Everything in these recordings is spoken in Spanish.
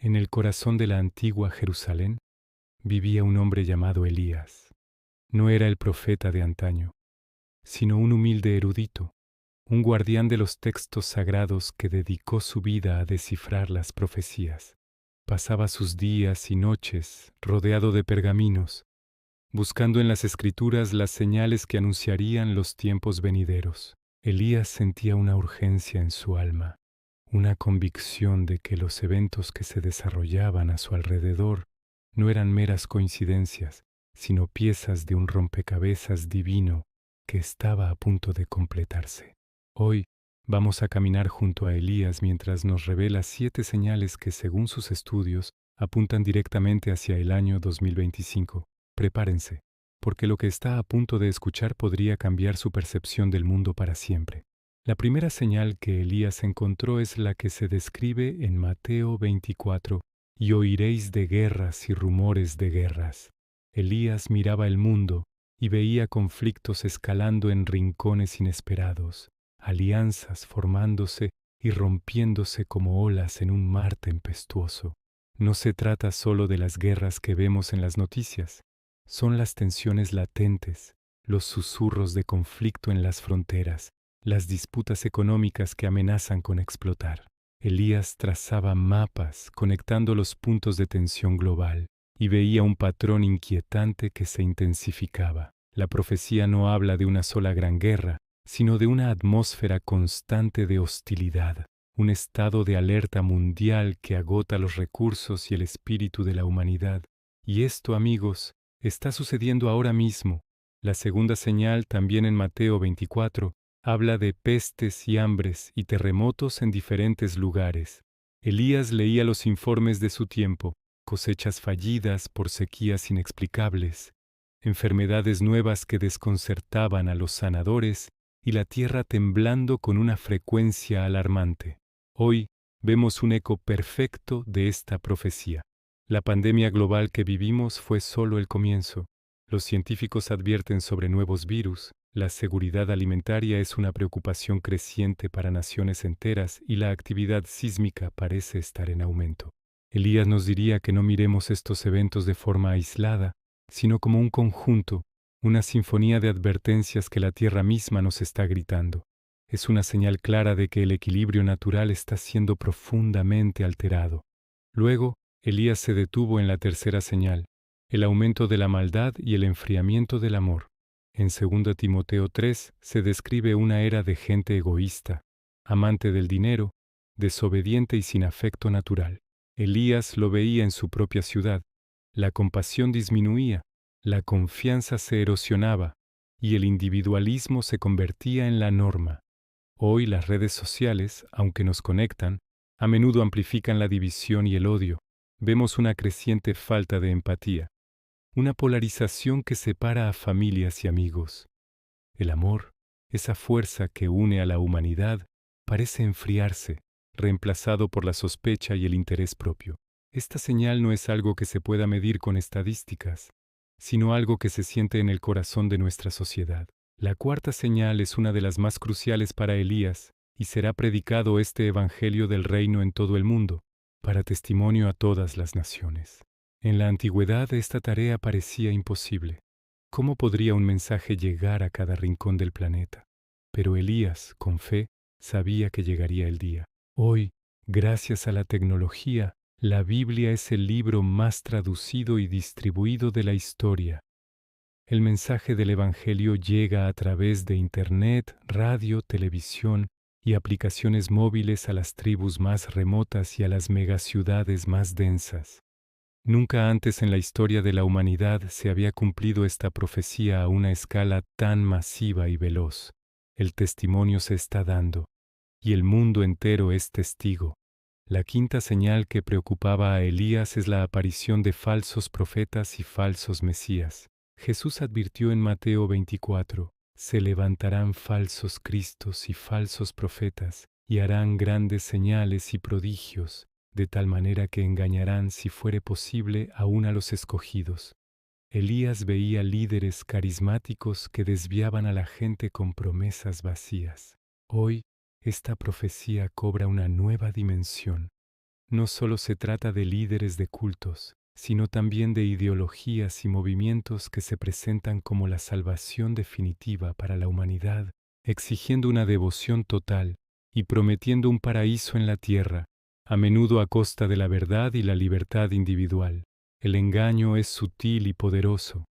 En el corazón de la antigua Jerusalén vivía un hombre llamado Elías. No era el profeta de antaño, sino un humilde erudito, un guardián de los textos sagrados que dedicó su vida a descifrar las profecías. Pasaba sus días y noches rodeado de pergaminos, buscando en las escrituras las señales que anunciarían los tiempos venideros. Elías sentía una urgencia en su alma, una convicción de que los eventos que se desarrollaban a su alrededor no eran meras coincidencias, sino piezas de un rompecabezas divino que estaba a punto de completarse. Hoy vamos a caminar junto a Elías mientras nos revela 7 señales que, según sus estudios, apuntan directamente hacia el año 2025. Prepárense, porque lo que está a punto de escuchar podría cambiar su percepción del mundo para siempre. La primera señal que Elías encontró es la que se describe en Mateo 24, y oiréis de guerras y rumores de guerras. Elías miraba el mundo y veía conflictos escalando en rincones inesperados, alianzas formándose y rompiéndose como olas en un mar tempestuoso. No se trata solo de las guerras que vemos en las noticias, son las tensiones latentes, los susurros de conflicto en las fronteras, las disputas económicas que amenazan con explotar. Elías trazaba mapas conectando los puntos de tensión global y veía un patrón inquietante que se intensificaba. La profecía no habla de una sola gran guerra, sino de una atmósfera constante de hostilidad, un estado de alerta mundial que agota los recursos y el espíritu de la humanidad. Y esto, amigos, está sucediendo ahora mismo. La segunda señal, también en Mateo 24, habla de pestes y hambres y terremotos en diferentes lugares. Elías leía los informes de su tiempo, cosechas fallidas por sequías inexplicables, enfermedades nuevas que desconcertaban a los sanadores y la tierra temblando con una frecuencia alarmante. Hoy vemos un eco perfecto de esta profecía. La pandemia global que vivimos fue solo el comienzo. Los científicos advierten sobre nuevos virus, la seguridad alimentaria es una preocupación creciente para naciones enteras y la actividad sísmica parece estar en aumento. Elías nos diría que no miremos estos eventos de forma aislada, sino como un conjunto, una sinfonía de advertencias que la tierra misma nos está gritando. Es una señal clara de que el equilibrio natural está siendo profundamente alterado. Luego, Elías se detuvo en la tercera señal, el aumento de la maldad y el enfriamiento del amor. En 2 Timoteo 3 se describe una era de gente egoísta, amante del dinero, desobediente y sin afecto natural. Elías lo veía en su propia ciudad. La compasión disminuía, la confianza se erosionaba y el individualismo se convertía en la norma. Hoy las redes sociales, aunque nos conectan, a menudo amplifican la división y el odio. Vemos una creciente falta de empatía, una polarización que separa a familias y amigos. El amor, esa fuerza que une a la humanidad, parece enfriarse, reemplazado por la sospecha y el interés propio. Esta señal no es algo que se pueda medir con estadísticas, sino algo que se siente en el corazón de nuestra sociedad. La cuarta señal es una de las más cruciales para Elías, y será predicado este evangelio del reino en todo el mundo, para testimonio a todas las naciones. En la antigüedad esta tarea parecía imposible. ¿Cómo podría un mensaje llegar a cada rincón del planeta? Pero Elías, con fe, sabía que llegaría el día. Hoy, gracias a la tecnología, la Biblia es el libro más traducido y distribuido de la historia. El mensaje del Evangelio llega a través de Internet, radio, televisión y aplicaciones móviles a las tribus más remotas y a las megaciudades más densas. Nunca antes en la historia de la humanidad se había cumplido esta profecía a una escala tan masiva y veloz. El testimonio se está dando, y el mundo entero es testigo. La quinta señal que preocupaba a Elías es la aparición de falsos profetas y falsos mesías. Jesús advirtió en Mateo 24, se levantarán falsos cristos y falsos profetas, y harán grandes señales y prodigios, de tal manera que engañarán, si fuere posible, aún a los escogidos. Elías veía líderes carismáticos que desviaban a la gente con promesas vacías. Hoy, esta profecía cobra una nueva dimensión. no solo se trata de líderes de cultos, sino también de ideologías y movimientos que se presentan como la salvación definitiva para la humanidad, exigiendo una devoción total y prometiendo un paraíso en la tierra, a menudo a costa de la verdad y la libertad individual. El engaño es sutil y poderoso,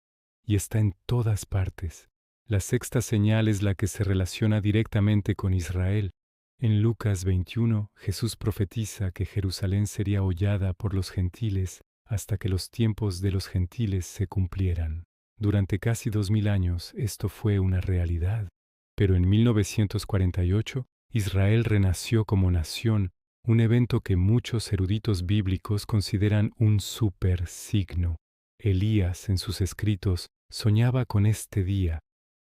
y está en todas partes. La sexta señal es la que se relaciona directamente con Israel. En Lucas 21, Jesús profetiza que Jerusalén sería hollada por los gentiles hasta que los tiempos de los gentiles se cumplieran. Durante casi 2000 años esto fue una realidad, pero en 1948 Israel renació como nación, un evento que muchos eruditos bíblicos consideran un supersigno. Elías, en sus escritos, soñaba con este día.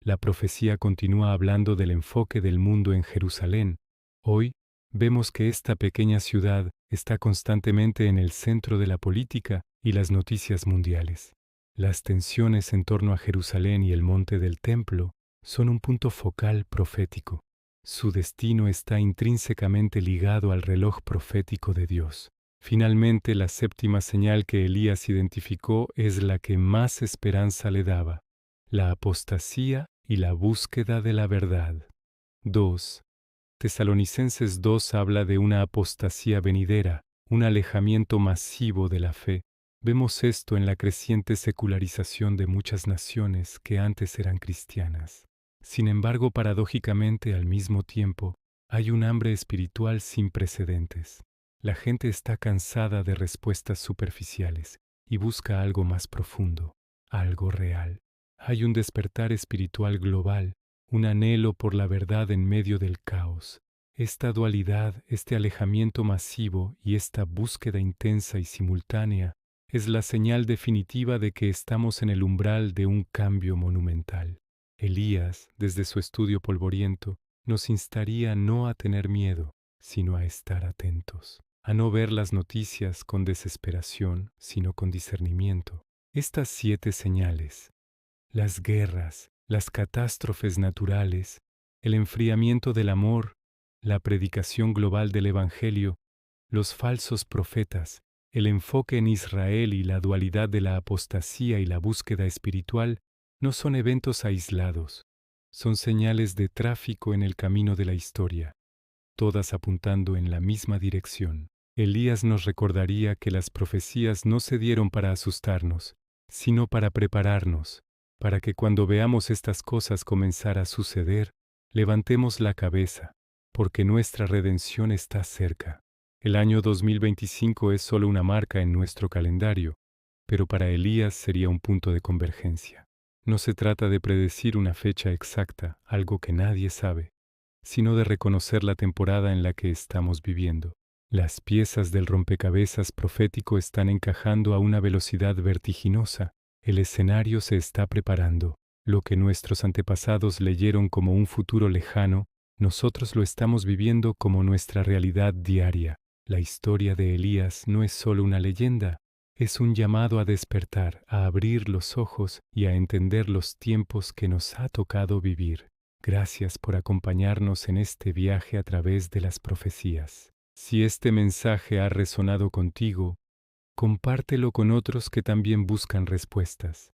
La profecía continúa hablando del enfoque del mundo en Jerusalén. Hoy, vemos que esta pequeña ciudad está constantemente en el centro de la política y las noticias mundiales. Las tensiones en torno a Jerusalén y el monte del templo son un punto focal profético. Su destino está intrínsecamente ligado al reloj profético de Dios. Finalmente, la séptima señal que Elías identificó es la que más esperanza le daba: la apostasía y la búsqueda de la verdad. 2. Tesalonicenses 2 habla de una apostasía venidera, un alejamiento masivo de la fe. Vemos esto en la creciente secularización de muchas naciones que antes eran cristianas. Sin embargo, paradójicamente, al mismo tiempo, hay un hambre espiritual sin precedentes. La gente está cansada de respuestas superficiales y busca algo más profundo, algo real. Hay un despertar espiritual global, un anhelo por la verdad en medio del caos. Esta dualidad, este alejamiento masivo y esta búsqueda intensa y simultánea es la señal definitiva de que estamos en el umbral de un cambio monumental. Elías, desde su estudio polvoriento, nos instaría no a tener miedo, sino a estar atentos, a no ver las noticias con desesperación, sino con discernimiento. Estas 7 señales, las guerras, las catástrofes naturales, el enfriamiento del amor, la predicación global del Evangelio, los falsos profetas, el enfoque en Israel y la dualidad de la apostasía y la búsqueda espiritual, no son eventos aislados, son señales de tráfico en el camino de la historia, todas apuntando en la misma dirección. Elías nos recordaría que las profecías no se dieron para asustarnos, sino para prepararnos, para que cuando veamos estas cosas comenzar a suceder, levantemos la cabeza, porque nuestra redención está cerca. El año 2025 es solo una marca en nuestro calendario, pero para Elías sería un punto de convergencia. No se trata de predecir una fecha exacta, algo que nadie sabe, sino de reconocer la temporada en la que estamos viviendo. Las piezas del rompecabezas profético están encajando a una velocidad vertiginosa. El escenario se está preparando. Lo que nuestros antepasados leyeron como un futuro lejano, nosotros lo estamos viviendo como nuestra realidad diaria. La historia de Elías no es solo una leyenda, es un llamado a despertar, a abrir los ojos y a entender los tiempos que nos ha tocado vivir. Gracias por acompañarnos en este viaje a través de las profecías. Si este mensaje ha resonado contigo, compártelo con otros que también buscan respuestas.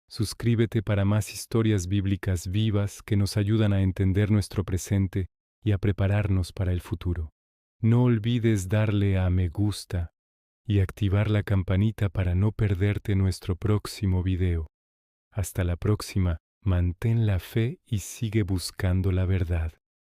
Suscríbete para más historias bíblicas vivas que nos ayudan a entender nuestro presente y a prepararnos para el futuro. No olvides darle a me gusta y activar la campanita para no perderte nuestro próximo video. Hasta la próxima, mantén la fe y sigue buscando la verdad.